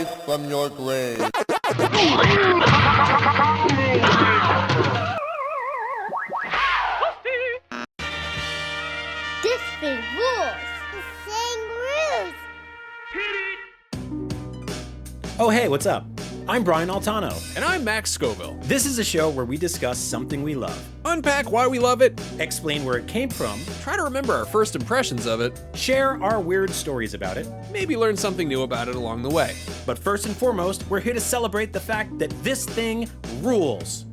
rise from your grave. This thing rules. This thing rules. Oh, hey, what's up? I'm Brian Altano. And I'm Max Scoville. This is a show where we discuss something we love, Unpack why we love it, explain where it came from, try to remember our first impressions of it, share our weird stories about it. maybe learn something new about it along the way. But first and foremost, we're here to celebrate the fact that this thing rules.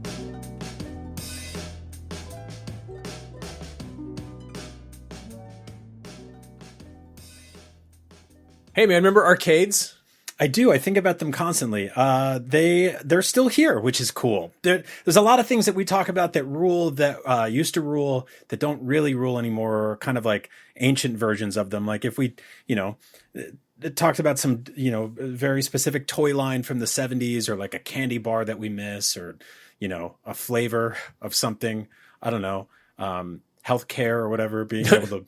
Hey man, remember arcades? I do. I think about them constantly. They're still here, which is cool. There's a lot of things that we talk about that rule, that used to rule, that don't really rule anymore, or kind of like ancient versions of them. Like if we, it talked about some, very specific toy line from the 70s, or like a candy bar that we miss, or, a flavor of something. I don't know. Healthcare or whatever, being able to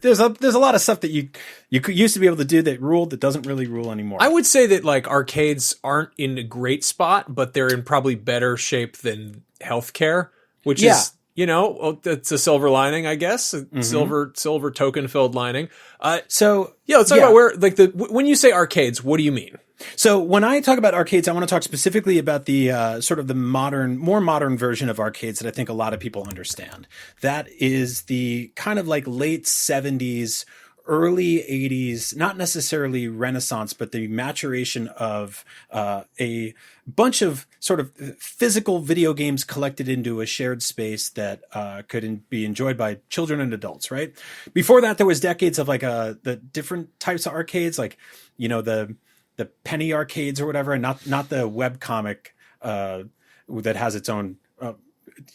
there's a lot of stuff that you used to be able to do that ruled, that doesn't really rule anymore. I would say that like arcades aren't in a great spot, but they're in probably better shape than healthcare, which is, it's a silver lining, I guess. Silver token filled lining. Let's talk about where, like, when you say arcades, what do you mean? So when I talk about arcades, I want to talk specifically about the sort of the more modern version of arcades that I think a lot of people understand. That is the kind of like late 70s, early 80s, not necessarily Renaissance, but the maturation of a bunch of sort of physical video games collected into a shared space that could be enjoyed by children and adults, right? Before that, there was decades of like the different types of arcades, like, the penny arcades or whatever, and not the webcomic that has its own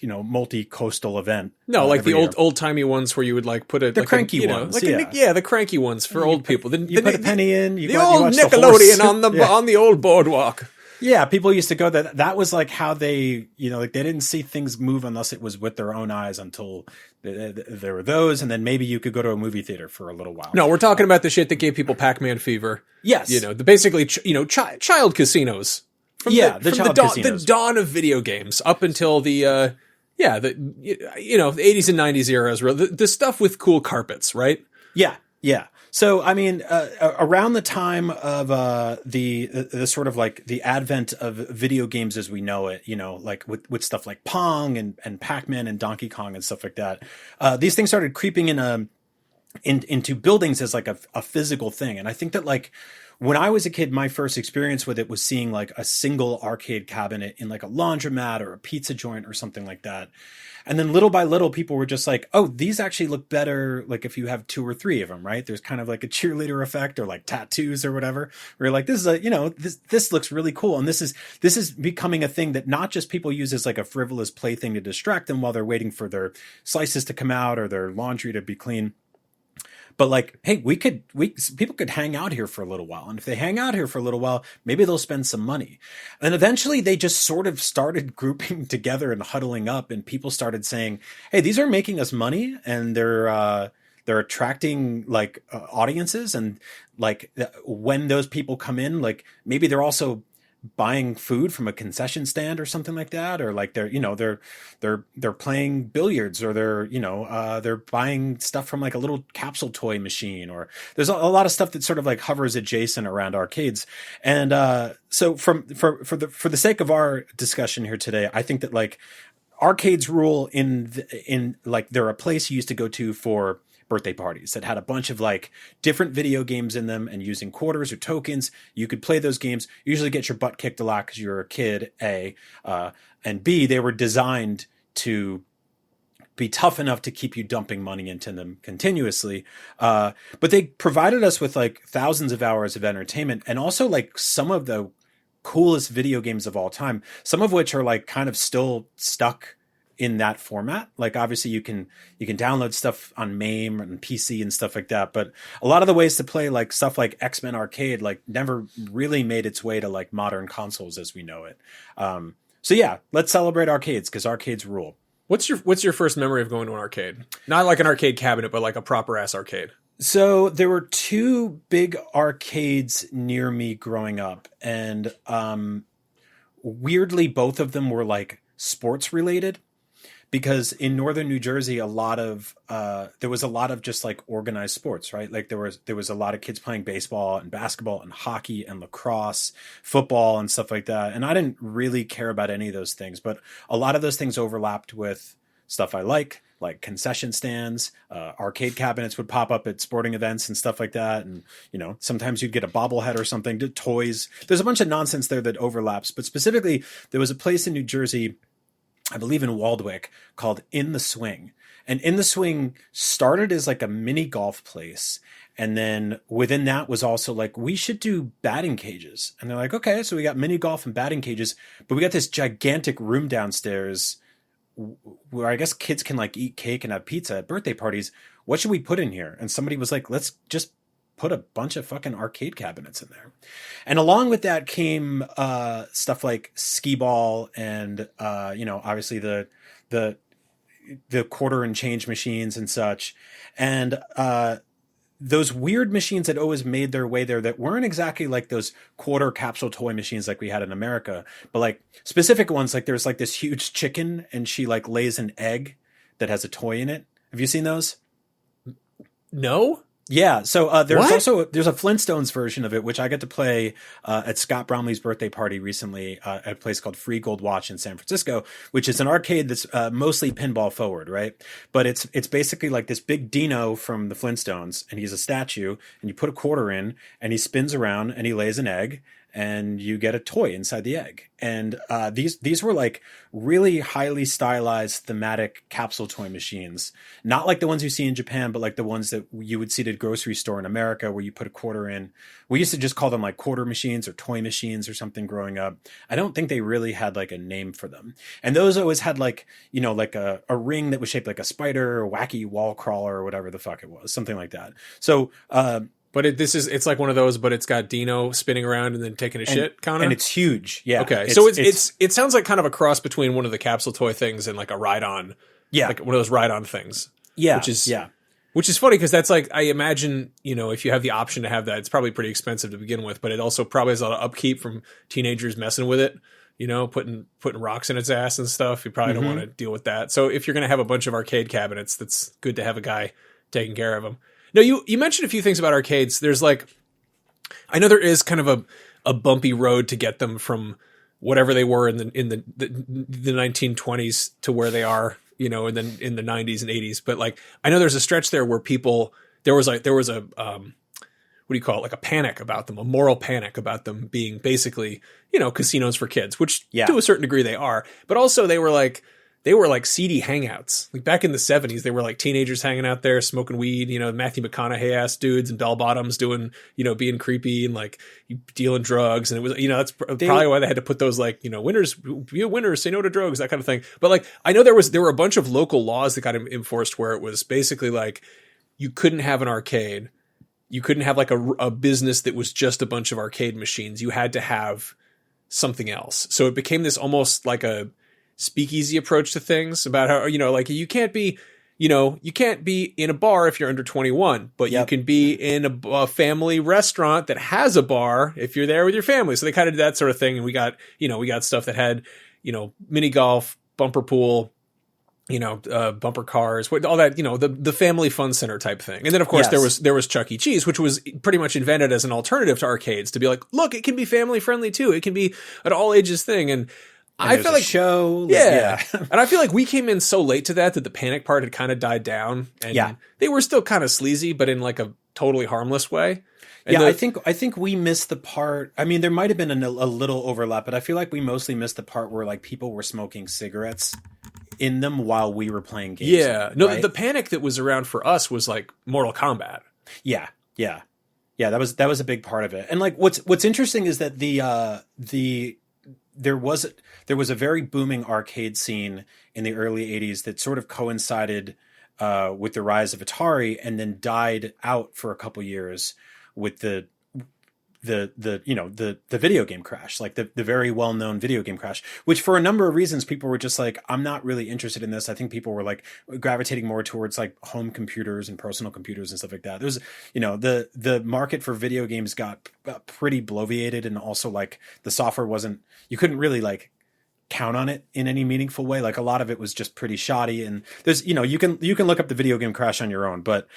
multi-coastal event. No, like the old timey ones where you would like put the cranky ones. The cranky ones for old people. You put a penny in. The old nickelodeon on the old boardwalk. Yeah, people used to go that was like how they, like they didn't see things move unless it was with their own eyes until there were those. And then maybe you could go to a movie theater for a little while. No, we're talking about the shit that gave people Pac-Man fever. Yes. Child casinos. The dawn of video games up until the 80s and 90s eras, the stuff with cool carpets, right? Yeah. Yeah. So, I mean, around the time of the sort of like the advent of video games as we know it, like with stuff like Pong and Pac-Man and Donkey Kong and stuff like that, these things started creeping into buildings as like a physical thing. And I think that like when I was a kid, my first experience with it was seeing like a single arcade cabinet in like a laundromat or a pizza joint or something like that. And then little by little, people were just like, oh, these actually look better. Like if you have 2 or 3 of them, right? There's kind of like a cheerleader effect or like tattoos or whatever. Where you're like, this is this looks really cool. And this is becoming a thing that not just people use as like a frivolous plaything to distract them while they're waiting for their slices to come out or their laundry to be clean. But like, hey, people could hang out here for a little while. And if they hang out here for a little while, maybe they'll spend some money. And eventually they just sort of started grouping together and huddling up, and people started saying, hey, these are making us money, and they're attracting like audiences. And like when those people come in, like maybe they're also buying food from a concession stand or something like that, or like they're playing billiards, or they're buying stuff from like a little capsule toy machine, or there's a lot of stuff that sort of like hovers adjacent around arcades. And so for the sake of our discussion here today, I think that like arcades rule in like they're a place you used to go to for birthday parties that had a bunch of like different video games in them, and using quarters or tokens, you could play those games, usually get your butt kicked a lot because you're a kid, A, and B, they were designed to be tough enough to keep you dumping money into them continuously. But they provided us with like thousands of hours of entertainment, and also like some of the coolest video games of all time, some of which are like kind of still stuck in that format. Like obviously you can download stuff on MAME and PC and stuff like that, but a lot of the ways to play like stuff like X-Men Arcade like never really made its way to like modern consoles as we know it. So yeah, let's celebrate arcades because arcades rule. What's your first memory of going to an arcade? Not like an arcade cabinet, but like a proper ass arcade. So there were two big arcades near me growing up, and weirdly, both of them were like sports related. Because in northern New Jersey, a lot of there was a lot of just like organized sports, right? Like there was a lot of kids playing baseball and basketball and hockey and lacrosse, football and stuff like that. And I didn't really care about any of those things, but a lot of those things overlapped with stuff I like concession stands, arcade cabinets would pop up at sporting events and stuff like that. And sometimes you'd get a bobblehead or something, toys. There's a bunch of nonsense there that overlaps, but specifically, there was a place in New Jersey, I believe in Waldwick, called In the Swing. And In the Swing started as like a mini golf place. And then within that was also like, we should do batting cages. And they're like, okay, so we got mini golf and batting cages, but we got this gigantic room downstairs where I guess kids can like eat cake and have pizza at birthday parties. What should we put in here? And somebody was like, let's just put a bunch of fucking arcade cabinets in there. And along with that came stuff like skee ball and obviously the quarter and change machines and such. And those weird machines that always made their way there that weren't exactly like those quarter capsule toy machines like we had in America, but like specific ones, like there's like this huge chicken and she like lays an egg that has a toy in it. Have you seen those? No. Yeah, so there's a Flintstones version of it, which I got to play at Scott Bromley's birthday party recently at a place called Free Gold Watch in San Francisco, which is an arcade that's mostly pinball forward, right? But it's basically like this big Dino from the Flintstones, and he's a statue, and you put a quarter in, and he spins around, and he lays an egg, and you get a toy inside the egg. And these were like really highly stylized thematic capsule toy machines, not like the ones you see in Japan, but like the ones that you would see at a grocery store in America where you put a quarter in. We used to just call them like quarter machines or toy machines or something growing up. I don't think they really had like a name for them. And those always had like, like a ring that was shaped like a spider or wacky wall crawler or whatever the fuck it was, something like that. So, but it's like one of those, but it's got Dino spinning around and then taking a shit, kind of. And it's huge. Yeah. Okay. So it sounds like kind of a cross between one of the capsule toy things and like a ride-on. Yeah. Like one of those ride-on things. Yeah. Which is funny because that's like, I imagine, if you have the option to have that, it's probably pretty expensive to begin with, but it also probably has a lot of upkeep from teenagers messing with it, putting rocks in its ass and stuff. You probably don't want to deal with that. So if you're going to have a bunch of arcade cabinets, that's good to have a guy taking care of them. No, you mentioned a few things about arcades. There's like, I know there is kind of a bumpy road to get them from whatever they were in the 1920s to where they are, and then in the 90s and 80s. But like, I know there's a stretch there where there was a what do you call it? Like a panic about them, a moral panic about them being basically, casinos for kids, which to a certain degree they are. But also they were like seedy hangouts. Like back in the 70s, they were like teenagers hanging out there smoking weed, Matthew McConaughey ass dudes and bell bottoms doing, being creepy and like dealing drugs. And it was, that's probably why they had to put those like, winners, say no to drugs, that kind of thing. But like, I know there were a bunch of local laws that got enforced where it was basically like, you couldn't have an arcade. You couldn't have like a business that was just a bunch of arcade machines. You had to have something else. So it became this almost like a speakeasy approach to things about how, like you can't be in a bar if you're under 21, but you can be in a family restaurant that has a bar if you're there with your family. So they kind of did that sort of thing. And we got stuff that had, mini golf, bumper pool, bumper cars, all that, the family fun center type thing. And then of course there was Chuck E. Cheese, which was pretty much invented as an alternative to arcades to be like, look, it can be family friendly too. It can be an all ages thing. And I feel like and I feel like we came in so late to that the panic part had kind of died down, and they were still kind of sleazy, but in like a totally harmless way. And I think we missed the part. I mean, there might have been a little overlap, but I feel like we mostly missed the part where like people were smoking cigarettes in them while we were playing games. Yeah, no, right? The panic that was around for us was like Mortal Kombat. Yeah. That was a big part of it. And like, what's interesting is that there was a very booming arcade scene in the early 80s that sort of coincided with the rise of Atari and then died out for a couple years with the the video game crash, like the very well known video game crash, which for a number of reasons people were just like, I'm not really interested in this. I think people were like gravitating more towards like home computers and personal computers and stuff like that. There's, the market for video games got pretty bloviated, and also like the software you couldn't really like count on it in any meaningful way. Like a lot of it was just pretty shoddy, and there's, you can look up the video game crash on your own. But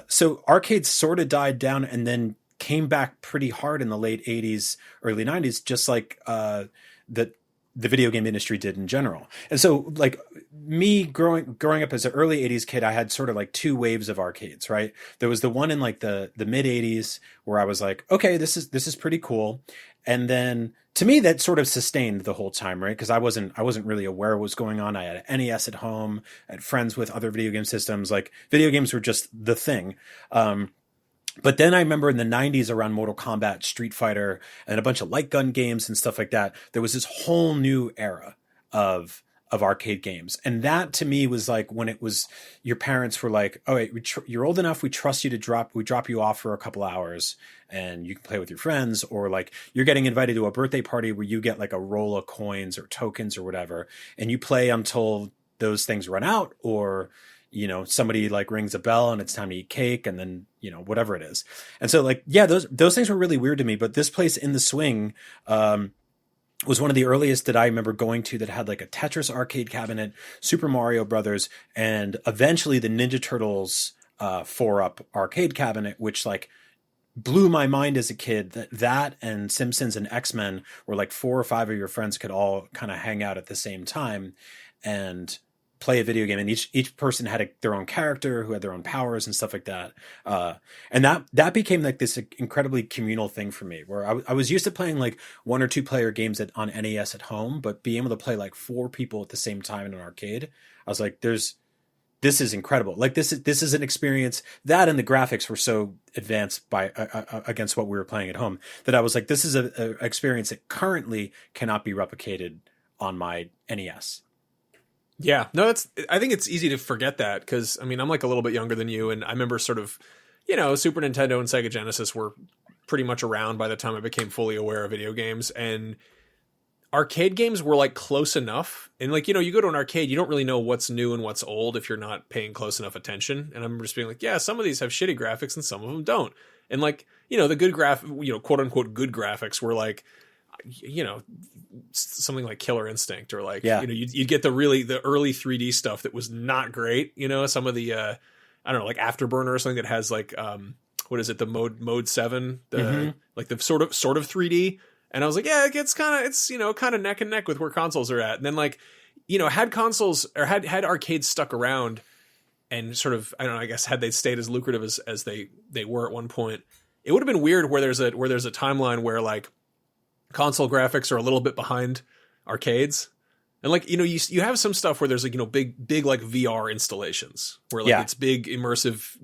so arcades sort of died down and then came back pretty hard in the late 80s, early 90s, just like the video game industry did in general. And so like me growing up as an early 80s kid, I had sort of like two waves of arcades, right? There was the one in like the mid 80s where I was like, okay, this is pretty cool. And then to me, that sort of sustained the whole time, right? Because I wasn't really aware what was going on. I had an NES at home, I had friends with other video game systems. Like video games were just the thing. But then I remember in the 90s around Mortal Kombat, Street Fighter, and a bunch of light gun games and stuff like that, there was this whole new era of arcade games. And that to me was like when it was, your parents were like, oh, wait, you're old enough. We trust you to we drop you off for a couple hours and you can play with your friends, or like you're getting invited to a birthday party where you get like a roll of coins or tokens or whatever. And you play until those things run out, or, somebody like rings a bell and it's time to eat cake, and then, whatever it is. And so like, yeah, those things were really weird to me. But this place in the Swing, was one of the earliest that I remember going to that had like a Tetris arcade cabinet, Super Mario Brothers, and eventually the Ninja Turtles 4-up arcade cabinet, which like blew my mind as a kid. That and Simpsons and X-Men were like 4 or 5 of your friends could all kind of hang out at the same time and play a video game, and each person had their own character who had their own powers and stuff like that. And that became like this incredibly communal thing for me, where I was used to playing like 1 or 2 player games on NES at home, but being able to play like 4 people at the same time in an arcade, I was like, this is incredible. Like this is an experience. That and the graphics were so advanced by against what we were playing at home, that I was like, this is a experience that currently cannot be replicated on my NES. Yeah, no, I think it's easy to forget that, because I mean, I'm like a little bit younger than you, and I remember sort of, Super Nintendo and Sega Genesis were pretty much around by the time I became fully aware of video games, and arcade games were like close enough. And like, you go to an arcade, you don't really know what's new and what's old if you're not paying close enough attention. And I'm just being like, yeah, some of these have shitty graphics and some of them don't. And like, the good quote unquote good graphics were like, something like Killer Instinct, or like, you'd get the early 3D stuff that was not great. Some of the, I don't know, like Afterburner or something that has like, what is it? The mode 7, like the sort of 3D. And I was like, yeah, it's kind of neck and neck with where consoles are at. And then like, had consoles or had arcades stuck around and sort of, I don't know, I guess had they stayed as lucrative as they were at one point, it would have been weird where there's a timeline where like console graphics are a little bit behind arcades. And like, you have some stuff where there's like, big like VR installations where like it's big immersive,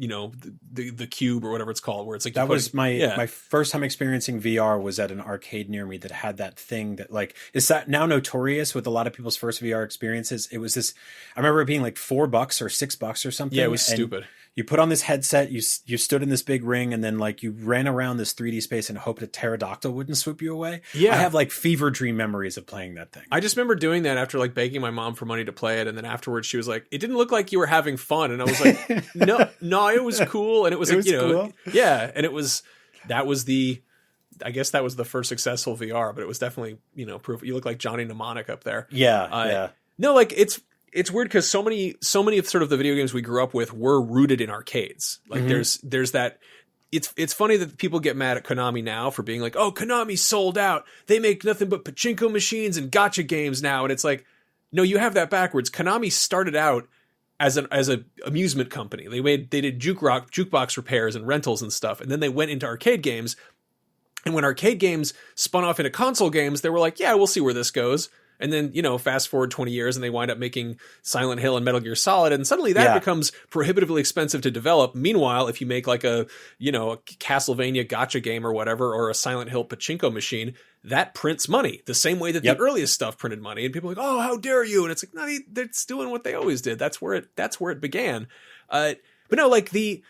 the cube or whatever it's called, where it's like, that was my first time experiencing VR was at an arcade near me that had that thing that like is that now notorious with a lot of people's first VR experiences. It was this, I remember it being like $4 or $6 or something. Yeah, it was stupid. You put on this headset, you stood in this big ring, and then like you ran around this 3D space and hoped a pterodactyl wouldn't swoop you away. Yeah. I have like fever dream memories of playing that thing. I just remember doing that after like begging my mom for money to play it. And then afterwards she was like, it didn't look like you were having fun. And I was like, no, it was cool. And it was like, cool. Yeah. And I guess that was the first successful VR, but it was definitely, proof. You look like Johnny Mnemonic up there. Yeah. No, like it's weird because so many of sort of the video games we grew up with were rooted in arcades. Like there's that. It's funny that people get mad at Konami now for being like, oh, Konami sold out. They make nothing but pachinko machines and gotcha games now. And it's like, no, you have that backwards. Konami started out as a amusement company. They did jukebox repairs and rentals and stuff. And then they went into arcade games. And when arcade games spun off into console games, they were like, yeah, we'll see where this goes. And then, fast forward 20 years and they wind up making Silent Hill and Metal Gear Solid. And suddenly that becomes prohibitively expensive to develop. Meanwhile, if you make like a Castlevania gotcha game or whatever, or a Silent Hill pachinko machine, that prints money the same way that the earliest stuff printed money. And people are like, oh, how dare you? And it's like, no, they're doing what they always did. That's where it began. But no, like the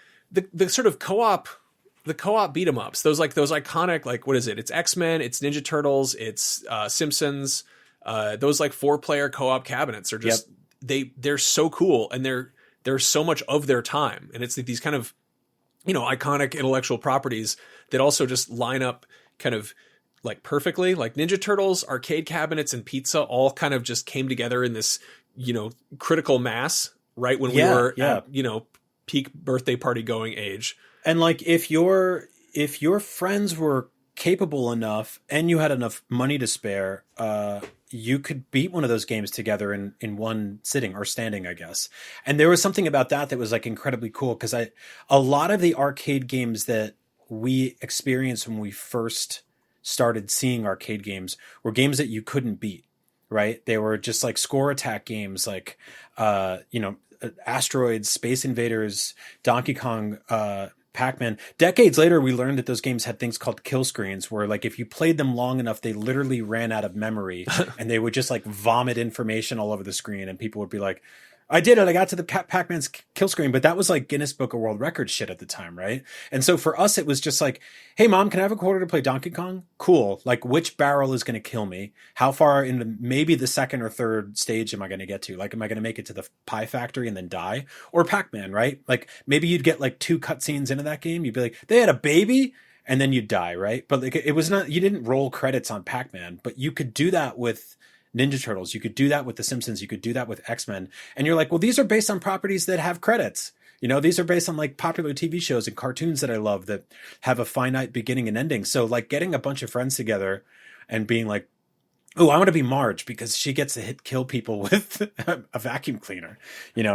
sort of co-op the co-op beat 'em ups, those iconic, like, what is it? It's X-Men, it's Ninja Turtles, it's Simpsons. Those like 4-player co-op cabinets are just they're so cool, and they're so much of their time, and it's these kind of, iconic intellectual properties that also just line up kind of like perfectly. Like Ninja Turtles, arcade cabinets, and pizza all kind of just came together in this, critical mass right when we were at, peak birthday party going age. And like if your friends were capable enough and you had enough money to spare, you could beat one of those games together in one sitting or standing, I guess. And there was something about that was like incredibly cool, because a lot of the arcade games that we experienced when we first started seeing arcade games were games that you couldn't beat, right? They were just like score attack games, like Asteroids, Space Invaders, Donkey Kong, Pac-Man. Decades later, we learned that those games had things called kill screens, where like if you played them long enough, they literally ran out of memory and they would just like vomit information all over the screen, and people would be like, I did it. I got to the Pac-Man's kill screen, but that was like Guinness Book of World Records shit at the time, right? And so for us, it was just like, hey, Mom, can I have a quarter to play Donkey Kong? Cool. Like, which barrel is going to kill me? How far into maybe the second or third stage am I going to get to? Like, am I going to make it to the pie factory and then die? Or Pac-Man, right? Like, maybe you'd get like 2 cutscenes into that game. You'd be like, they had a baby, and then you'd die, right? But like, it was not, you didn't roll credits on Pac-Man, but you could do that with Ninja Turtles. You could do that with The Simpsons. You could do that with X-Men. And you're like, well, these are based on properties that have credits. These are based on like popular TV shows and cartoons that I love that have a finite beginning and ending. So like getting a bunch of friends together and being like, oh, I want to be Marge because she gets to kill people with a vacuum cleaner.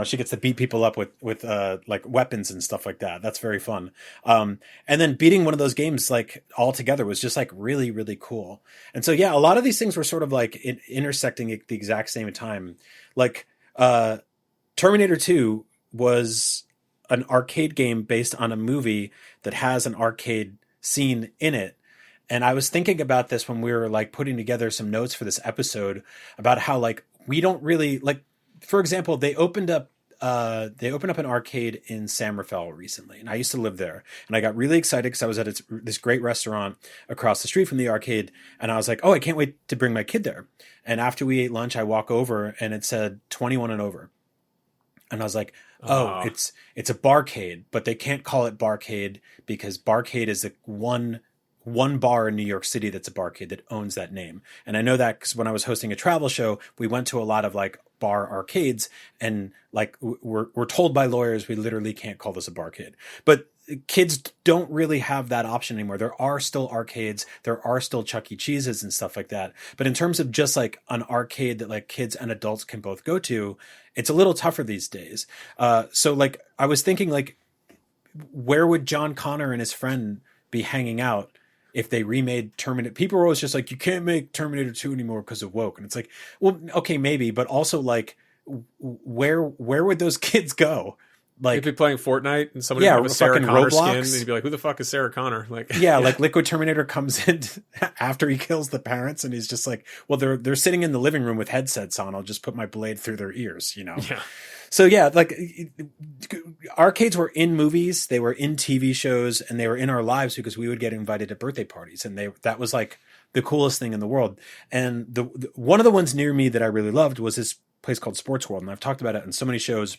She gets to beat people up with like weapons and stuff like that. That's very fun. And then beating one of those games like all together was just like really, really cool. And so, yeah, a lot of these things were sort of like intersecting at the exact same time. Like Terminator 2 was an arcade game based on a movie that has an arcade scene in it. And I was thinking about this when we were like putting together some notes for this episode about how like we don't really like, for example, they opened up an arcade in San Rafael recently, and I used to live there, and I got really excited because I was at this great restaurant across the street from the arcade, and I was like, oh, I can't wait to bring my kid there. And after we ate lunch, I walk over and it said 21 and over. And I was like, oh, it's a barcade, but they can't call it barcade because barcade is the one bar in New York City that's a barcade that owns that name. And I know that because when I was hosting a travel show, we went to a lot of like bar arcades, and like we're told by lawyers we literally can't call this a barcade. But kids don't really have that option anymore. There are still arcades, there are still Chuck E. Cheese's and stuff like that. But in terms of just like an arcade that like kids and adults can both go to, it's a little tougher these days. So like I was thinking like, where would John Connor and his friend be hanging out if they remade Terminator? People were always just like, you can't make Terminator 2 anymore because of woke. And it's like, well, okay, maybe, but also like, where would those kids go? Like, you'd be playing Fortnite and somebody with a Sarah Connor skin, and you'd be like, who the fuck is Sarah Connor? Like, yeah, like Liquid Terminator comes in after he kills the parents, and he's just like, well, they're sitting in the living room with headsets on. I'll just put my blade through their ears, Yeah. So yeah, like arcades were in movies, they were in TV shows, and they were in our lives because we would get invited to birthday parties, and that was like the coolest thing in the world. And the one of the ones near me that I really loved was this place called Sports World, and I've talked about it on so many shows.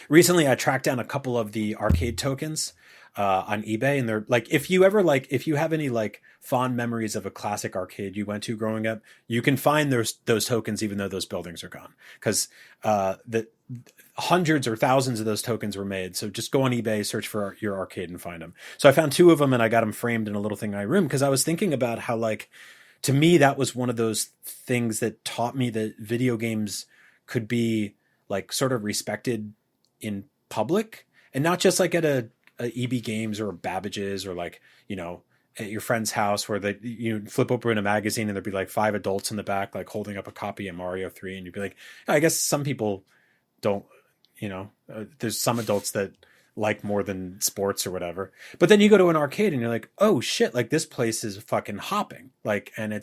Recently, I tracked down a couple of the arcade tokens on eBay, and they're like, if you have any like fond memories of a classic arcade you went to growing up, you can find those tokens even though those buildings are gone, because the hundreds or thousands of those tokens were made. So just go on eBay, search for your arcade, and find them. So I found 2 of them, and I got them framed in a little thing in my room because I was thinking about how like, to me, that was one of those things that taught me that video games could be like sort of respected in public, and not just like at a EB Games or a Babbage's or like, at your friend's house where you flip open a magazine and there'd be like 5 adults in the back, like holding up a copy of Mario 3. And you'd be like, I guess some people don't, there's some adults that like more than sports or whatever. But then you go to an arcade and you're like, oh shit, like this place is fucking hopping. Like, and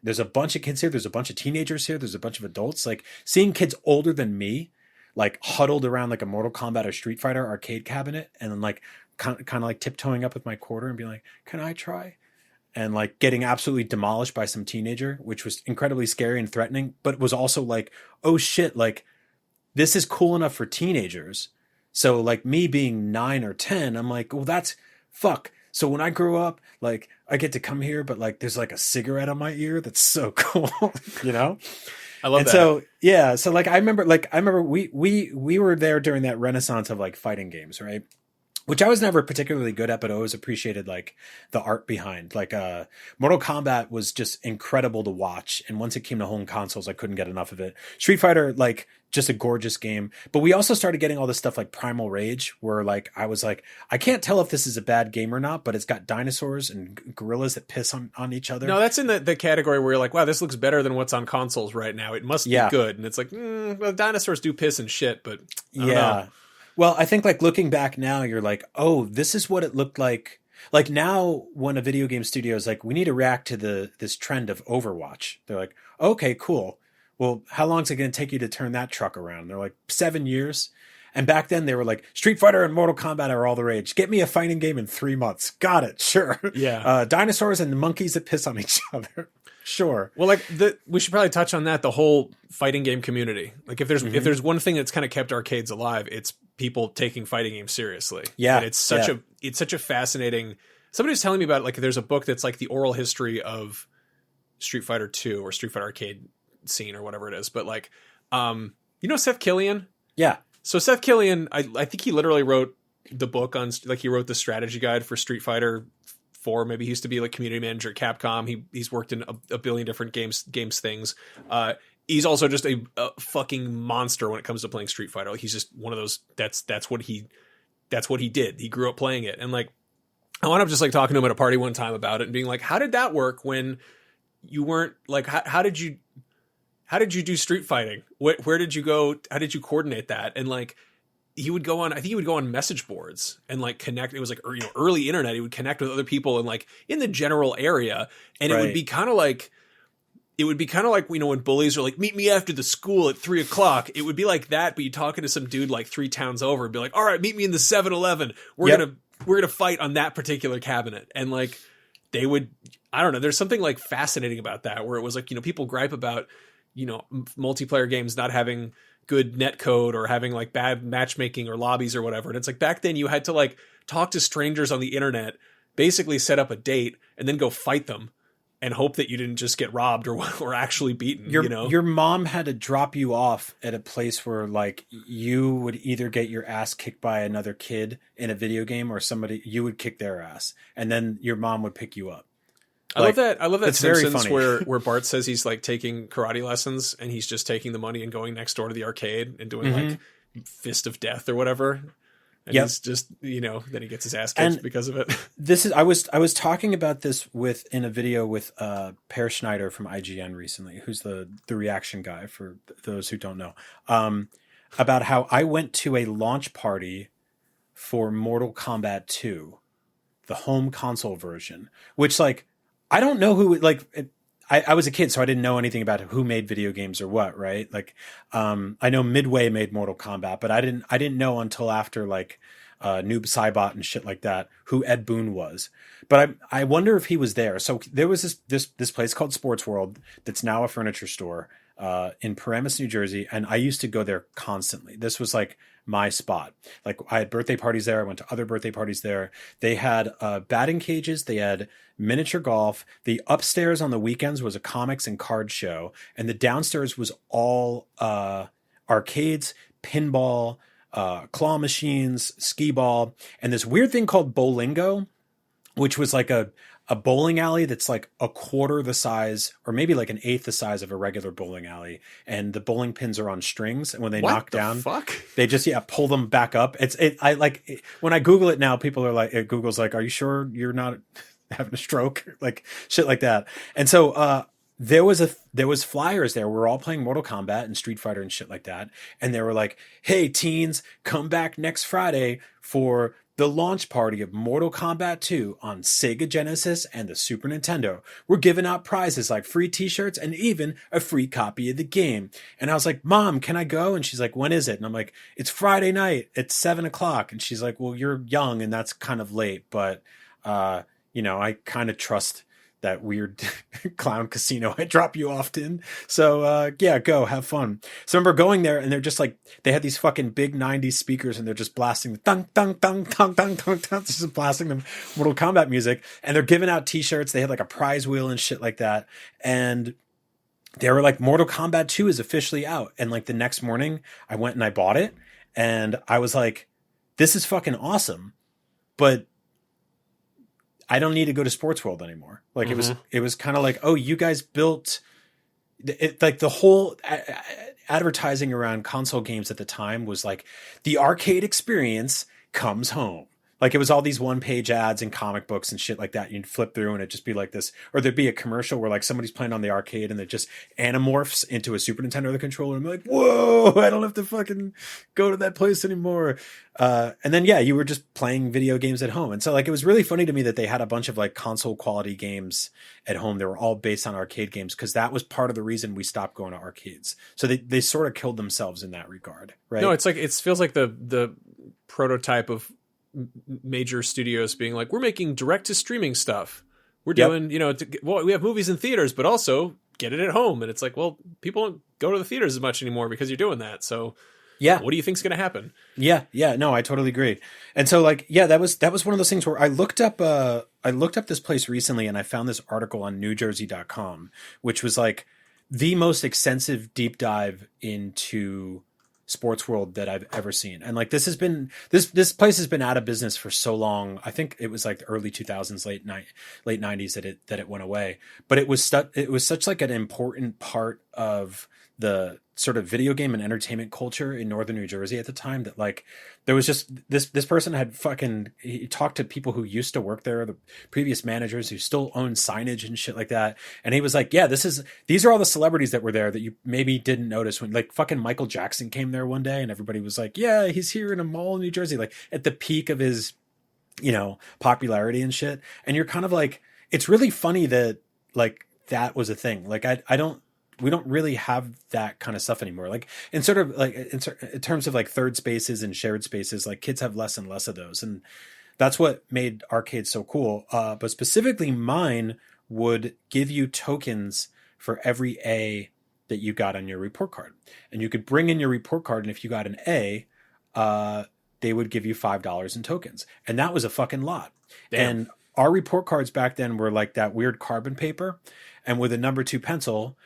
there's a bunch of kids here. There's a bunch of teenagers here. There's a bunch of adults. Like seeing kids older than me like huddled around like a Mortal Kombat or Street Fighter arcade cabinet, and then like kind of like tiptoeing up with my quarter and being like, can I try? And like getting absolutely demolished by some teenager, which was incredibly scary and threatening, but was also like, oh shit, like this is cool enough for teenagers. So like me being 9 or 10, I'm like, well, that's fuck. So when I grow up, like I get to come here, but like there's like a cigarette on my ear. That's so cool, you know? I love that. So yeah, so like I remember we were there during that renaissance of like fighting games, right? Which I was never particularly good at, but I always appreciated like the art behind. Like Mortal Kombat was just incredible to watch, and once it came to home consoles, I couldn't get enough of it. Street Fighter, like just a gorgeous game. But we also started getting all this stuff like Primal Rage, where like I was like, I can't tell if this is a bad game or not, but it's got dinosaurs and gorillas that piss on each other. No, that's in the category where you're like, wow, this looks better than what's on consoles right now. It must be good. And it's like, well, dinosaurs do piss and shit, but I don't know. Well, I think like looking back now, you're like, oh, this is what it looked like. Like now when a video game studio is like, we need to react to this trend of Overwatch. They're like, okay, cool. Well, how long is it going to take you to turn that truck around? They're like 7 years. And back then they were like, Street Fighter and Mortal Kombat are all the rage. Get me a fighting game in 3 months. Got it. Sure. Yeah. Dinosaurs and monkeys that piss on each other. Sure. Well, like we should probably touch on that. The whole fighting game community. Like if there's one thing that's kind of kept arcades alive, it's people taking fighting games seriously. Yeah. And it's such a fascinating. Somebody was telling me about like there's a book that's like the oral history of Street Fighter 2 or Street Fighter arcade scene or whatever it is. But like, you know Seth Killian? Yeah. So Seth Killian, I think he literally wrote the book on like he wrote the strategy guide for Street Fighter 4. Maybe he used to be like community manager at Capcom. He's worked in a billion different games things. He's also just a fucking monster when it comes to playing Street Fighter. Like he's just one of those. That's what he did. He grew up playing it, and like I wound up just like talking to him at a party one time about it and being like, how did that work when you weren't like how did you do street fighting? Where did you go? How did you coordinate that? And like he would go on, I think he would go on message boards and like connect. It was like, early internet. He would connect with other people and like in the general area. And it would be kind of like, when bullies are like, meet me after the school at 3:00. It would be like that, but you're talking to some dude like 3 towns over and be like, all right, meet me in the 7-Eleven. We're going to fight on that particular cabinet. And like, they would, I don't know. There's something like fascinating about that where it was like, people gripe about, multiplayer games not having good net code or having like bad matchmaking or lobbies or whatever. And it's like back then you had to like talk to strangers on the internet, basically set up a date and then go fight them and hope that you didn't just get robbed or actually beaten. Your mom had to drop you off at a place where like you would either get your ass kicked by another kid in a video game or you would kick their ass and then your mom would pick you up. I love that Simpsons very where Bart says he's like taking karate lessons and he's just taking the money and going next door to the arcade and doing like Fist of Death or whatever. And he's just, then he gets his ass kicked because of it. I was talking about this in a video with Per Schneider from IGN recently, who's the reaction guy for those who don't know, about how I went to a launch party for Mortal Kombat 2, the home console version, which like, I don't know who I was a kid, so I didn't know anything about who made video games or what, right? Like, I know Midway made Mortal Kombat, but I didn't know until after like Noob Saibot and shit like that who Ed Boon was. But I wonder if he was there. So there was this place called Sports World that's now a furniture store in Paramus, New Jersey, and I used to go there constantly. This was like my spot. Like I had birthday parties there. I went to other birthday parties there. They had batting cages. They had miniature golf. The upstairs on the weekends was a comics and card show. And the downstairs was all arcades, pinball, claw machines, skee ball, and this weird thing called Bowlingo, which was like a bowling alley that's like a quarter the size or maybe like an eighth the size of a regular bowling alley. And the bowling pins are on strings. And when they knock down, they just, pull them back up. When I Google it now, people are like, Google's like, are you sure you're not having a stroke? Like shit like that. And so, there was flyers there. We're all playing Mortal Kombat and Street Fighter and shit like that. And they were like, hey teens, come back next Friday for The launch party of Mortal Kombat 2 on Sega Genesis and the Super Nintendo. We're giving out prizes like free t-shirts and even a free copy of the game. And I was like, Mom, can I go? And she's like, when is it? And I'm like, it's Friday night at 7:00. And she's like, well, you're young and that's kind of late, but, I kind of trust that weird clown casino I drop you off in. So, go have fun. So I remember going there and they're just like, they had these fucking big 90s speakers and they're just blasting the dun, dun, dun, dun, dun, dun, dun, just blasting them Mortal Kombat music. And they're giving out t-shirts. They had like a prize wheel and shit like that. And they were like, Mortal Kombat 2 is officially out. And like the next morning I went and I bought it and I was like, this is fucking awesome. But I don't need to go to Sports World anymore. Like it was kind of like, oh, you guys built it, like the whole advertising around console games at the time was like the arcade experience comes home. Like it was all these 1-page ads and comic books and shit like that. You'd flip through and it'd just be like this, or there'd be a commercial where like somebody's playing on the arcade and it just animorphs into a Super Nintendo or the controller. And I'm like, whoa, I don't have to fucking go to that place anymore. And then, you were just playing video games at home. And so like, it was really funny to me that they had a bunch of like console quality games at home. They were all based on arcade games because that was part of the reason we stopped going to arcades. So they sort of killed themselves in that regard, right? No, it's like, it feels like the prototype of major studios being like, we're making direct to streaming stuff. We're doing, we have movies in theaters, but also get it at home. And it's like, well, people don't go to the theaters as much anymore because you're doing that. So what do you think's going to happen? Yeah. No, I totally agree. And so like, that was one of those things where I looked up this place recently and I found this article on newjersey.com, which was like the most extensive deep dive into Sports World that I've ever seen. And like this place has been out of business for so long. I think it was like the early 2000s, late 90s that it went away. But it was such like an important part of the sort of video game and entertainment culture in northern New Jersey at the time that like there was just this person had he talked to people who used to work there, the previous managers who still own signage and shit like that. And he was like, these are all the celebrities that were there that you maybe didn't notice when like fucking Michael Jackson came there one day and everybody was like, yeah, he's here in a mall in New Jersey, like at the peak of his, popularity and shit. And you're kind of like, it's really funny that like that was a thing. Like we don't really have that kind of stuff anymore. Like in sort of like in terms of like third spaces and shared spaces, like kids have less and less of those. And that's what made arcades so cool. But specifically mine would give you tokens for every A that you got on your report card. And you could bring in your report card. And if you got an A, they would give you $5 in tokens. And that was a fucking lot. Damn. And our report cards back then were like that weird carbon paper. And with a number 2 pencil,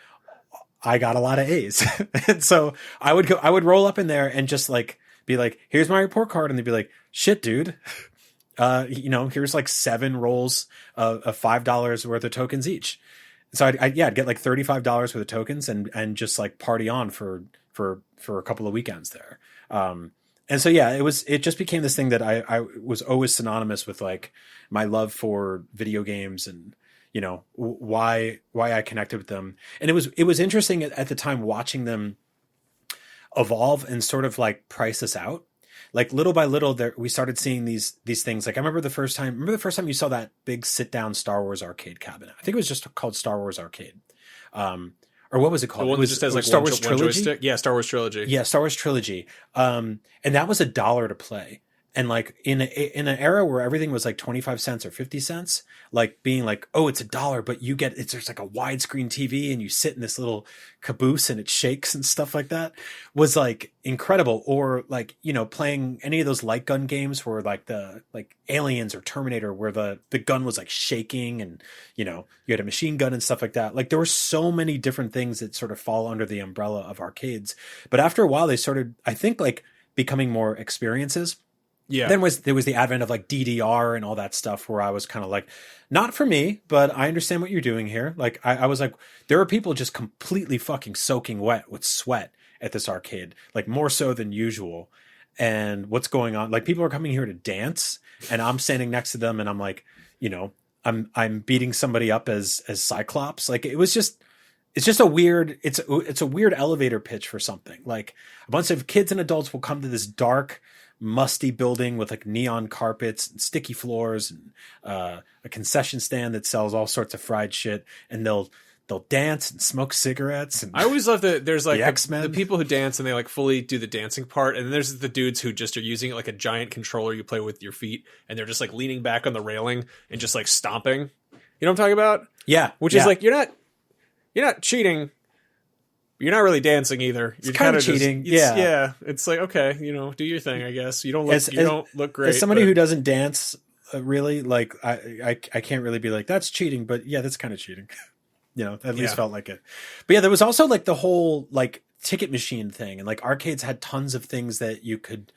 I got a lot of A's. And so I would roll up in there and just like be like, here's my report card. And they'd be like, shit, dude. Here's like 7 rolls of $5 worth of tokens each. So I'd get like $35 worth of tokens and just like party on for a couple of weekends there. And so, it just became this thing that I was always synonymous with like my love for video games and, why I connected with them. And it was interesting at the time watching them evolve and sort of like price us out. Like little by little we started seeing these things. Like I remember the first time you saw that big sit down Star Wars arcade cabinet. I think it was just called Star Wars Arcade. Or what was it called? The one it was that just has like Star Wars Trilogy. Joystick. Yeah, Star Wars Trilogy. Yeah, Star Wars Trilogy. And that was $1 to play. And like in an era where everything was like 25 cents or 50 cents, like being like, oh, it's $1, but there's like a widescreen TV and you sit in this little caboose and it shakes and stuff like that was like incredible. Or like, playing any of those light gun games where like like Aliens or Terminator where the gun was like shaking and, you had a machine gun and stuff like that. Like there were so many different things that sort of fall under the umbrella of arcades. But after a while, they started, I think, like becoming more experiences. Yeah. Then there was the advent of like DDR and all that stuff where I was kind of like, not for me, but I understand what you're doing here. Like I was like, there are people just completely fucking soaking wet with sweat at this arcade, like more so than usual. And what's going on? Like people are coming here to dance and I'm standing next to them and I'm like, I'm beating somebody up as Cyclops. Like it's just a weird, it's a weird elevator pitch for something. Like a bunch of kids and adults will come to this dark musty building with like neon carpets and sticky floors and a concession stand that sells all sorts of fried shit, and they'll dance and smoke cigarettes. And I always love that there's like X-Men. the people who dance and they like fully do the dancing part, and then there's the dudes who just are using it like a giant controller you play with your feet, and they're just like leaning back on the railing and just like stomping. You know what I'm talking about? Yeah. Which is like, you're not cheating. You're not really dancing either. You're kind of cheating. Yeah. It's like, okay, do your thing, I guess. You don't look great. As somebody who doesn't dance, really, like I can't really be like, that's cheating, but yeah, that's kind of cheating. At least felt like it. But yeah, there was also like the whole like ticket machine thing, and like arcades had tons of things that you could.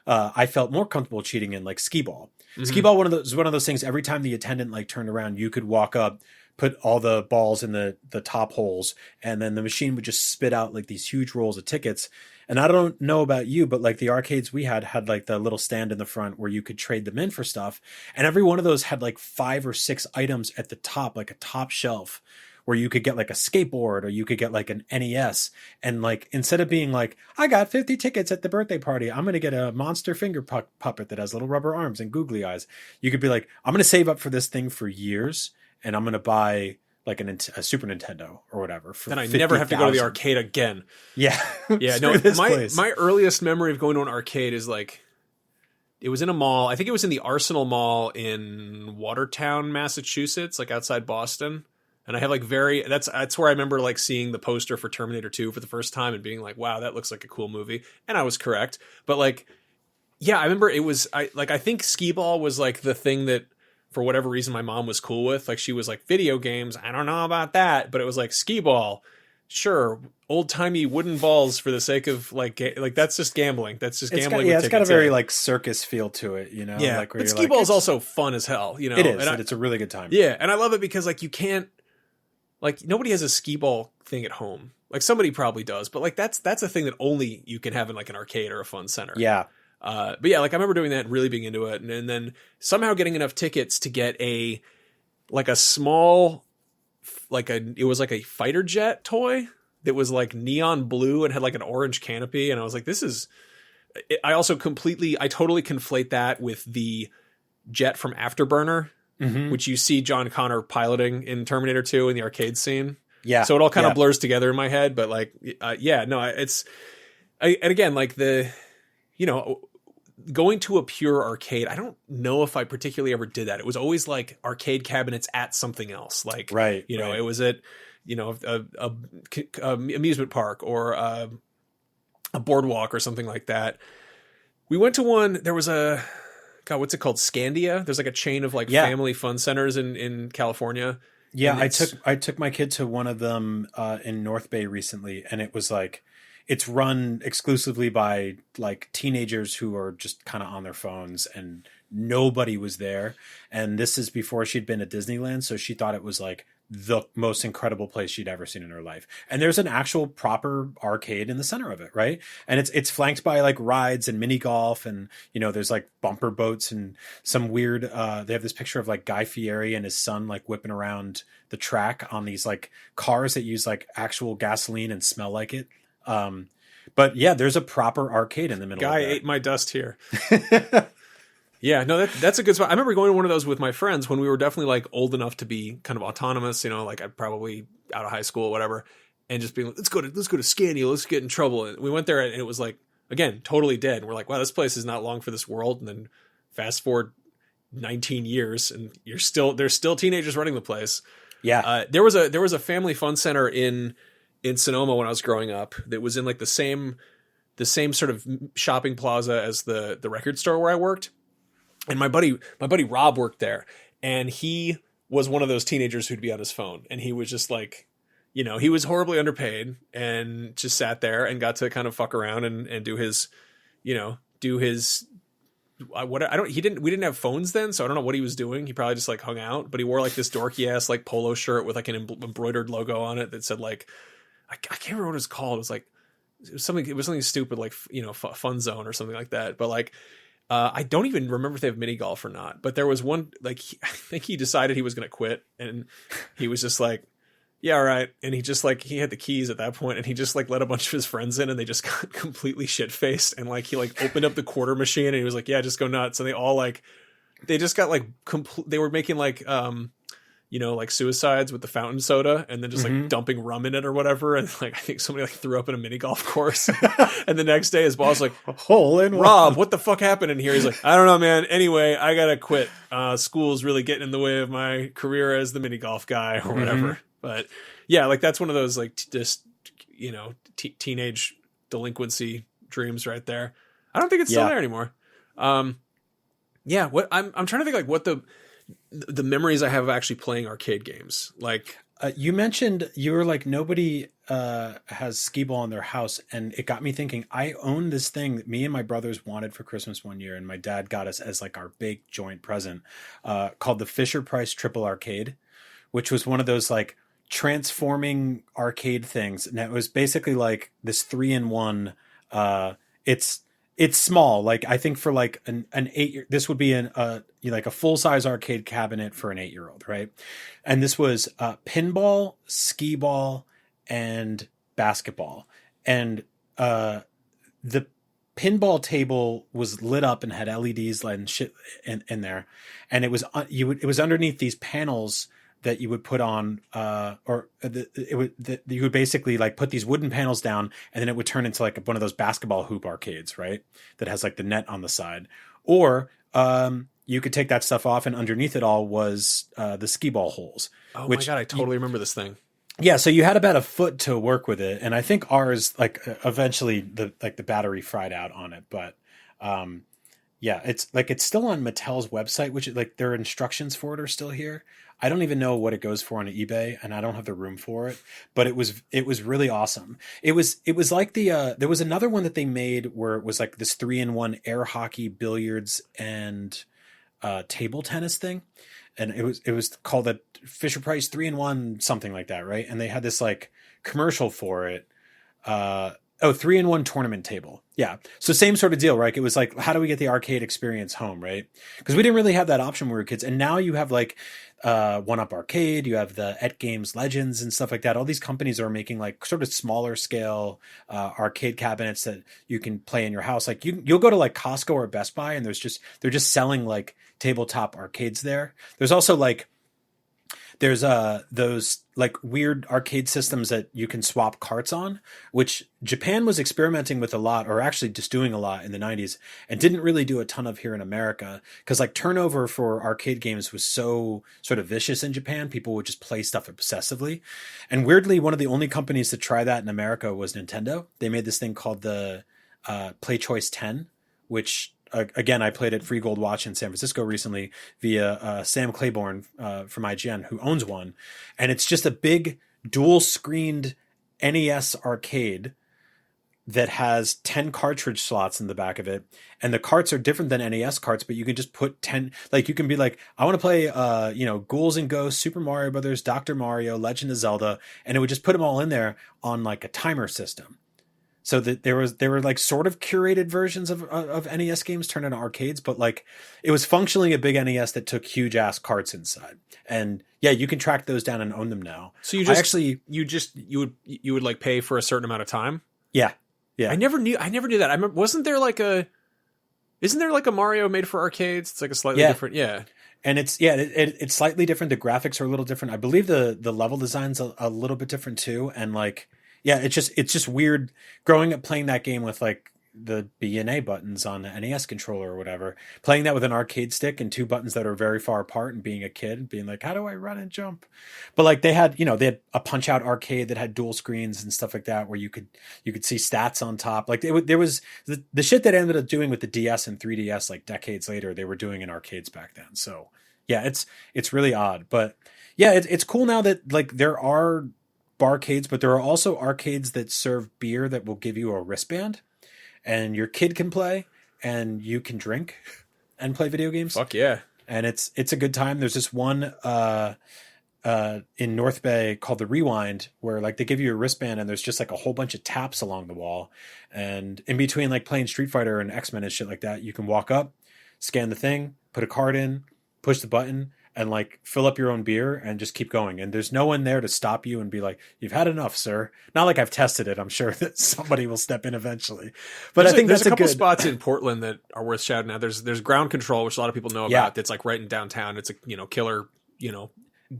I felt more comfortable cheating in, like skee ball. Mm-hmm. Skee ball, one of those things. Every time the attendant like turned around, you could walk up, put all the balls in the top holes, and then the machine would just spit out like these huge rolls of tickets. And I don't know about you, but like the arcades we had like the little stand in the front where you could trade them in for stuff, and every one of those had like 5 or 6 items at the top, like a top shelf, where you could get like a skateboard or you could get like an NES. And like, instead of being like, I got 50 tickets at the birthday party, I'm going to get a monster finger puppet that has little rubber arms and googly eyes. You could be like, I'm going to save up for this thing for years, and I'm going to buy like a Super Nintendo or whatever. Then I never have to go to the arcade again. Yeah. Yeah. No, my earliest memory of going to an arcade is like, it was in a mall. I think it was in the Arsenal Mall in Watertown, Massachusetts, like outside Boston. And I have like that's where I remember like seeing the poster for Terminator 2 for the first time and being like, wow, that looks like a cool movie. And I was correct. But like, yeah, I remember I think skee ball was like the thing that for whatever reason my mom was cool with. Like, she was like, video games, I don't know about that, but it was like skee ball. Sure, old timey wooden balls for the sake of like that's just gambling. That's just gambling. It's got a very like circus feel to it, Yeah, like, but skee ball is also fun as hell, It is, and it's a really good time. Yeah, and I love it because like you can't. Like, nobody has a skee ball thing at home. Like, somebody probably does, but like that's a thing that only you can have in like an arcade or a fun center. Yeah. But yeah, like I remember doing that and really being into it, and then somehow getting enough tickets to get it was like a fighter jet toy that was like neon blue and had like an orange canopy, and I was like, I totally conflate that with the jet from Afterburner. Mm-hmm. Which you see John Connor piloting in Terminator 2 in the arcade scene. Yeah. So it all kind of blurs together in my head. But like, and again, like going to a pure arcade, I don't know if I particularly ever did that. It was always like arcade cabinets at something else. Like, it was at, a amusement park or a boardwalk or something like that. We went to one, there was God, what's it called? Scandia. There's like a chain of like family fun centers in California. Yeah, I took my kid to one of them in North Bay recently, and it was like, it's run exclusively by like teenagers who are just kind of on their phones, and nobody was there. And this is before she'd been at Disneyland, so she thought it was like the most incredible place she'd ever seen in her life. And there's an actual proper arcade in the center of it, right? And it's flanked by like rides and mini golf, and there's like bumper boats and some weird they have this picture of like Guy Fieri and his son like whipping around the track on these like cars that use like actual gasoline and smell like it. But yeah, there's a proper arcade in the middle. Guy ate my dust here. Yeah, no, that's a good spot. I remember going to one of those with my friends when we were definitely like old enough to be kind of autonomous, like I'd probably out of high school or whatever, and just being like, let's go to Scandia, let's get in trouble. And we went there and it was like, again, totally dead. And we're like, wow, this place is not long for this world. And then fast forward 19 years and there's still teenagers running the place. Yeah. There was a family fun center in Sonoma when I was growing up that was in like the same sort of shopping plaza as the record store where I worked. And my buddy Rob worked there, and he was one of those teenagers who'd be on his phone, and he was just like, he was horribly underpaid and just sat there and got to kind of fuck around and do his, we didn't have phones then, so I don't know what he was doing. He probably just like hung out, but he wore like this dorky ass like polo shirt with like an embroidered logo on it that said like, I can't remember what it was called. It was something stupid like, Fun Zone or something like that. But like, I don't even remember if they have mini golf or not, but there was one, like, I think he decided he was going to quit, and he was just like, Yeah, right. And he just like he had the keys at that point, and he just like let a bunch of his friends in, and they just got completely shit faced, and like he like opened up the quarter machine, and he was like, "Yeah, just go nuts." And they all like they just got like they were making like like suicides with the fountain soda, and then just like dumping rum in it or whatever, and like I think somebody like threw up in a mini golf course. And the next day his boss was like, hole in Rob, what the fuck happened in here? He's like, I don't know, man. Anyway, I gotta quit. School's really getting in the way of my career as the mini golf guy or whatever. But yeah, like that's one of those like teenage delinquency dreams right there. I don't think it's still there anymore. What I'm trying to think like what the memories I have of actually playing arcade games. Like you mentioned, you were like, nobody has skee ball in their house, and it got me thinking. I own this thing that me and my brothers wanted for Christmas one year, and my dad got us as like our big joint present, called the Fisher-Price Triple Arcade, which was one of those like transforming arcade things. And it was basically like this 3-in-1. It's small. Like I think for like an 8-year, this would be like a full size arcade cabinet for an 8-year-old, right? And this was pinball, skee ball, and basketball. And the pinball table was lit up and had LEDs and shit in there, and it was underneath these panels that you would put on, you would basically like put these wooden panels down, and then it would turn into like one of those basketball hoop arcades, right? That has like the net on the side. Or you could take that stuff off, and underneath it all was the skee ball holes. Oh my God, I totally remember this thing. Yeah, so you had about a foot to work with it, and I think ours like eventually the battery fried out on it, but yeah, it's still on Mattel's website, which like their instructions for it are still here. I don't even know what it goes for on eBay, and I don't have the room for it, but it was really awesome. It was like there was another one that they made where it was like this 3-in-1 air hockey, billiards, and table tennis thing. And it was called the Fisher-Price 3-in-1 something like that, right? And they had this like commercial for it. 3-in-1 tournament table. Yeah. So same sort of deal, right? It was like, how do we get the arcade experience home, right? Because we didn't really have that option when we were kids. And now you have like 1UP Arcade, you have the Et Games Legends and stuff like that. All these companies are making like sort of smaller scale arcade cabinets that you can play in your house. Like you'll go to like Costco or Best Buy, and they're just selling like tabletop arcades there. There's also like there's those like weird arcade systems that you can swap carts on, which Japan was experimenting with a lot, or actually just doing a lot in the 90s, and didn't really do a ton of here in America, because like turnover for arcade games was so sort of vicious in Japan. People would just play stuff obsessively. And weirdly, one of the only companies to try that in America was Nintendo. They made this thing called the Play Choice 10, which again, I played at Free Gold Watch in San Francisco recently via Sam Claiborne from IGN, who owns one. And it's just a big dual-screened NES arcade that has 10 cartridge slots in the back of it. And the carts are different than NES carts, but you can just put 10... Like, you can be like, I want to play, Ghouls and Ghosts, Super Mario Brothers, Dr. Mario, Legend of Zelda. And it would just put them all in there on, like, a timer system. So that there were like sort of curated versions of NES games turned into arcades, but like it was functionally a big NES that took huge ass carts inside. And yeah, you can track those down and own them now. So you would like pay for a certain amount of time? Yeah. I never knew that. I remember, isn't there like a Mario made for arcades? It's like a slightly different. Yeah. And it's slightly different. The graphics are a little different. I believe the level design's a little bit different too. And like, yeah, it's just weird growing up playing that game with like the B and A buttons on the NES controller or whatever, playing that with an arcade stick and two buttons that are very far apart, and being a kid and being like, how do I run and jump? But like they had a Punch Out arcade that had dual screens and stuff like that, where you could see stats on top. Like there was the shit that ended up doing with the DS and 3DS like decades later, they were doing in arcades back then. So yeah, it's really odd, but yeah, it's cool now that like there are barcades, but there are also arcades that serve beer that will give you a wristband, and your kid can play and you can drink and play video games. Fuck yeah. And it's a good time. There's this one in North Bay called the Rewind, where like they give you a wristband and there's just like a whole bunch of taps along the wall, and in between like playing Street Fighter and X-Men and shit like that, you can walk up, scan the thing, put a card in, push the button, and like fill up your own beer and just keep going. And there's no one there to stop you and be like, "You've had enough, sir." Not like I've tested it. I'm sure that somebody will step in eventually. But I think there's that's a couple good spots in Portland that are worth shouting out. There's Ground Control, which a lot of people know about. That's like right in downtown. It's a killer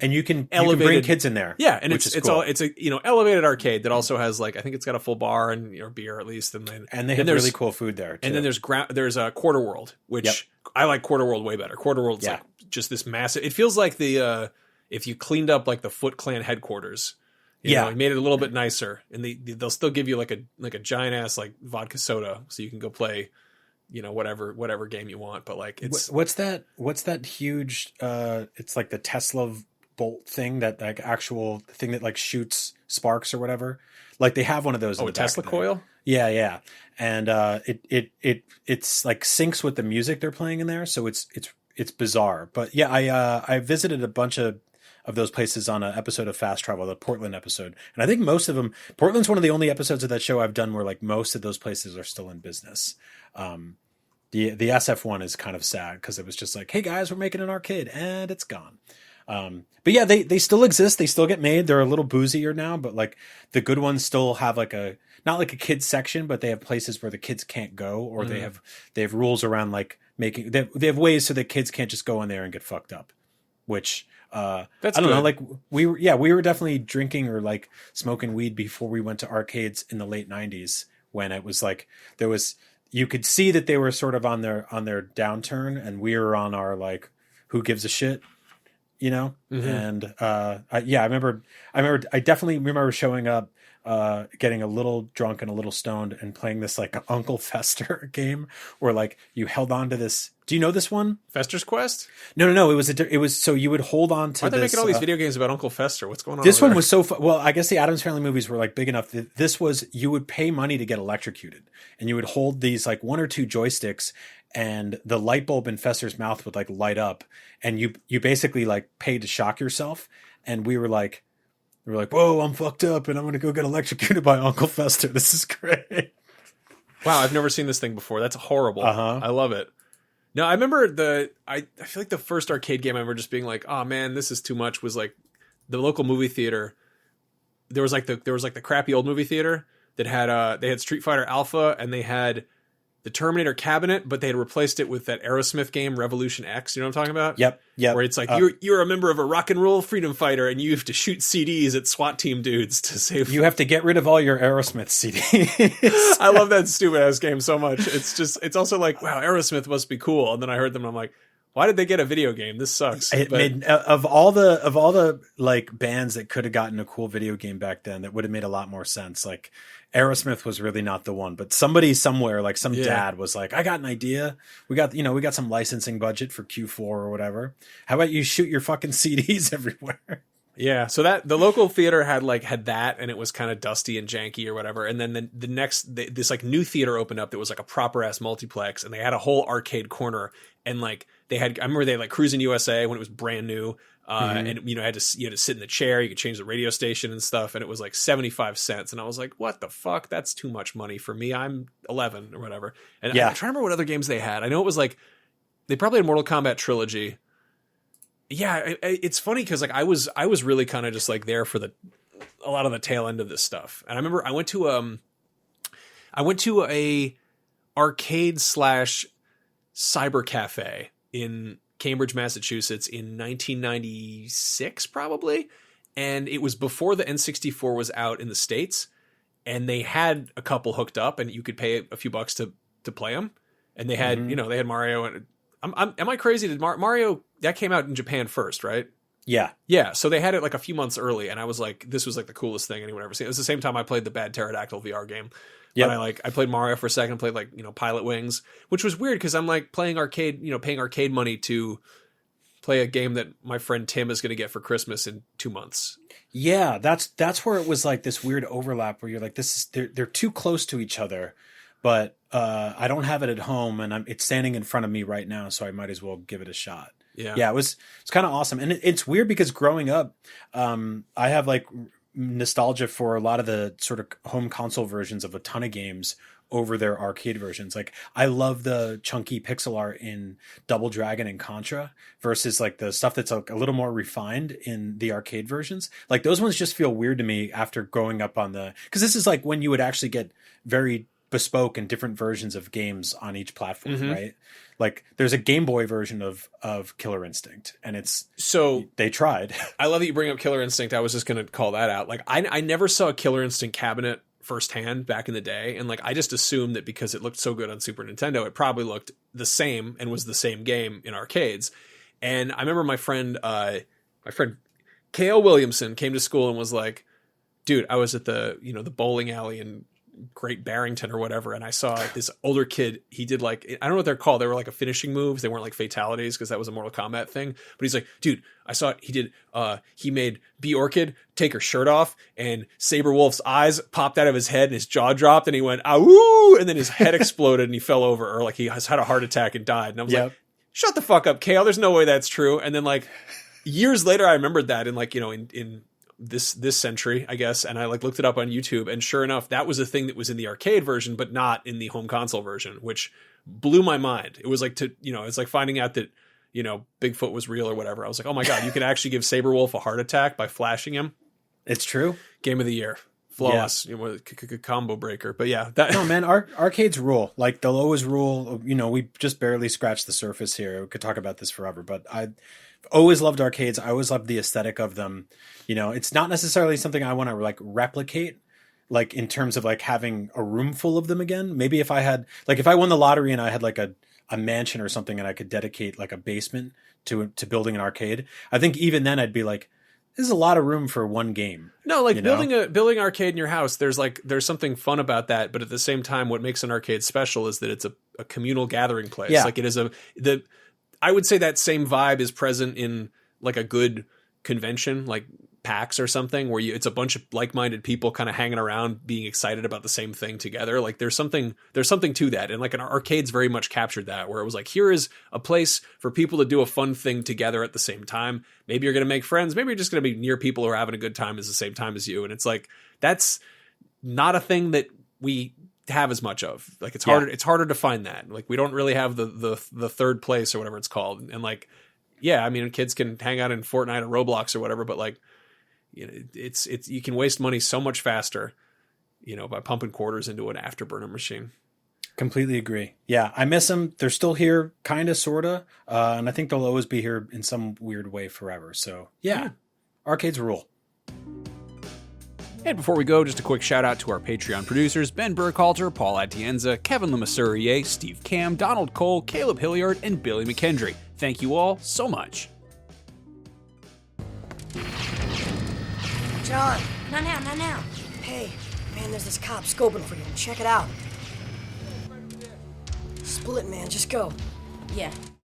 and you can elevated bring kids in there. Yeah, and which it's is cool. it's a elevated arcade that also has like I think it's got a full bar and beer at least, and they have really cool food there too. And then there's a Quarter World, which I like Quarter World way better. Quarter World's like just this massive. It feels like the if you cleaned up like the Foot Clan headquarters. You know, made it a little bit nicer, and they'll still give you like a giant ass like vodka soda, so you can go play, whatever game you want. But like it's what's that huge? It's like the Tesla bolt thing, that like actual thing that like shoots sparks or whatever. Like they have one of those. Oh, a Tesla coil. Yeah, and it's like syncs with the music they're playing in there, so it's bizarre. But yeah, I visited a bunch of those places on an episode of Fast Travel, the Portland episode, and I think most of them. Portland's one of the only episodes of that show I've done where like most of those places are still in business. The SF one is kind of sad because it was just like, hey guys, we're making an arcade, and it's gone. But yeah, they still exist. They still get made. They're a little boozier now, but like the good ones still have like not like a kids section, but they have places where the kids can't go, or they have rules around like making, they have ways so that kids can't just go in there and get fucked up, which, that's I don't good. know. Like we were definitely drinking or like smoking weed before we went to arcades in the late 90s, when it was like, you could see that they were sort of on their downturn, and we were on our like, who gives a shit, And I definitely remember showing up, getting a little drunk and a little stoned and playing this like Uncle Fester game where like you held on to this. Do you know this one? Fester's Quest? No. It was so you would hold on to. Why are they this, making all these video games about Uncle Fester? What's going on? This over one there? was so well. I guess the Addams Family movies were like big enough that this was, you would pay money to get electrocuted, and you would hold these like one or two joysticks, and the light bulb in Fester's mouth would like light up, and you basically like paid to shock yourself. And we were like, whoa, I'm fucked up, and I'm gonna go get electrocuted by Uncle Fester. This is great. Wow, I've never seen this thing before. That's horrible. I love it. No, I remember I feel like the first arcade game I remember just being like, oh man, this is too much, was like the local movie theater. There was like the crappy old movie theater that had they had Street Fighter Alpha, and they had the Terminator cabinet, but they had replaced it with that Aerosmith game, Revolution X. You know what I'm talking about? Yep. Where it's like you're a member of a rock and roll freedom fighter, and you have to shoot CDs at SWAT team dudes to save. You have to get rid of all your Aerosmith CDs. I love that stupid ass game so much. It's also like, wow, Aerosmith must be cool. And then I heard them, and I'm like, why did they get a video game? This sucks. Made of all the like bands that could have gotten a cool video game back then, that would have made a lot more sense. Like Aerosmith was really not the one, but somebody somewhere, like some dad was like, I got an idea. We got some licensing budget for Q4 or whatever. How about you shoot your fucking CDs everywhere? Yeah. So that the local theater had that, and it was kind of dusty and janky or whatever. And then this like new theater opened up that was like a proper ass multiplex, and they had a whole arcade corner, and like I remember they had like Cruising USA when it was brand new. And you had to sit in the chair, you could change the radio station and stuff, and it was like 75 cents. And I was like, what the fuck? That's too much money for me. I'm 11 or whatever. And I'm trying to remember what other games they had. I know it was like, they probably had Mortal Kombat Trilogy. Yeah. It's funny, cause like I was really kind of just like there for a lot of the tail end of this stuff. And I remember I went to a arcade / cyber cafe in Cambridge, Massachusetts in 1996, probably. And it was before the N64 was out in the States, and they had a couple hooked up, and you could pay a few bucks to play them. And they had, they had Mario. And am I crazy? Did Mario, that came out in Japan first, right? Yeah. Yeah. So they had it like a few months early, and I was like, this was like the coolest thing anyone ever seen. It was the same time I played the Bad Pterodactyl VR game. Yeah, I played Mario for a second, played like, Pilot Wings, which was weird because I'm like playing arcade, paying arcade money to play a game that my friend Tim is going to get for Christmas in 2 months. Yeah, that's where it was like this weird overlap where you're like, they're too close to each other, but I don't have it at home, and it's standing in front of me right now, so I might as well give it a shot. Yeah, it's kind of awesome, and it's weird because growing up, I have like nostalgia for a lot of the sort of home console versions of a ton of games over their arcade versions. Like I love the chunky pixel art in Double Dragon and Contra versus like the stuff that's like a little more refined in the arcade versions. Like those ones just feel weird to me after growing up on because this is like when you would actually get very bespoke and different versions of games on each platform, right? Like there's a Game Boy version of Killer Instinct, and they tried. I love that you bring up Killer Instinct. I was just going to call that out. Like I never saw a Killer Instinct cabinet firsthand back in the day, and like I just assumed that because it looked so good on Super Nintendo, it probably looked the same and was the same game in arcades. And I remember my friend K.O. Williamson came to school and was like, dude, I was at the bowling alley in Great Barrington or whatever, and I saw like this older kid. He did like, I don't know what they're called. They were like a finishing moves. They weren't like fatalities because that was a Mortal Kombat thing. But he's like, dude, I saw it. He did. He made B Orchid take her shirt off, and Saber Wolf's eyes popped out of his head, and his jaw dropped, and he went "Ow!" and then his head exploded, and he fell over, or like he has had a heart attack and died. And I was like, shut the fuck up, Kale. There's no way that's true. And then like years later, I remembered that in like in this century, I guess, and I like looked it up on YouTube, and sure enough, that was a thing that was in the arcade version, but not in the home console version, which blew my mind. It was like it's like finding out that Bigfoot was real or whatever. I was like, oh my god, you can actually give Saberwolf a heart attack by flashing him. It's true. Game of the year, flawless, combo breaker. But yeah, no man, arcades rule. Like they'll always rule. We just barely scratched the surface here. We could talk about this forever, but I always loved arcades. I always loved the aesthetic of them. It's not necessarily something I want to like replicate, like in terms of like having a room full of them again. Maybe if I won the lottery and I had like a mansion or something and I could dedicate like a basement to building an arcade, I think even then I'd be like, this is a lot of room for one game. No, like building arcade in your house, there's something fun about that, but at the same time, what makes an arcade special is that it's a communal gathering place. Yeah. Like it is I would say that same vibe is present in like a good convention, like PAX or something, where it's a bunch of like-minded people kind of hanging around, being excited about the same thing together. Like there's something to that, and like an arcade's very much captured that, where it was like, here is a place for people to do a fun thing together at the same time. Maybe you're going to make friends. Maybe you're just going to be near people who are having a good time at the same time as you. And it's like that's not a thing that we have as much of. Like it's harder. It's harder to find that. Like we don't really have the third place or whatever it's called. And like, yeah, I mean, kids can hang out in Fortnite or Roblox or whatever, but like, it's you can waste money so much faster, by pumping quarters into an afterburner machine. Completely agree. Yeah, I miss them. They're still here, kind of, sort of, and I think they'll always be here in some weird way forever. So yeah. Arcades rule. And before we go, just a quick shout out to our Patreon producers, Ben Burkhalter, Paul Atienza, Kevin Lemasurier, Steve Cam, Donald Cole, Caleb Hilliard, and Billy McKendry. Thank you all so much. John! Not now. Hey, man, there's this cop scoping for you. Check it out. Split, man, just go. Yeah.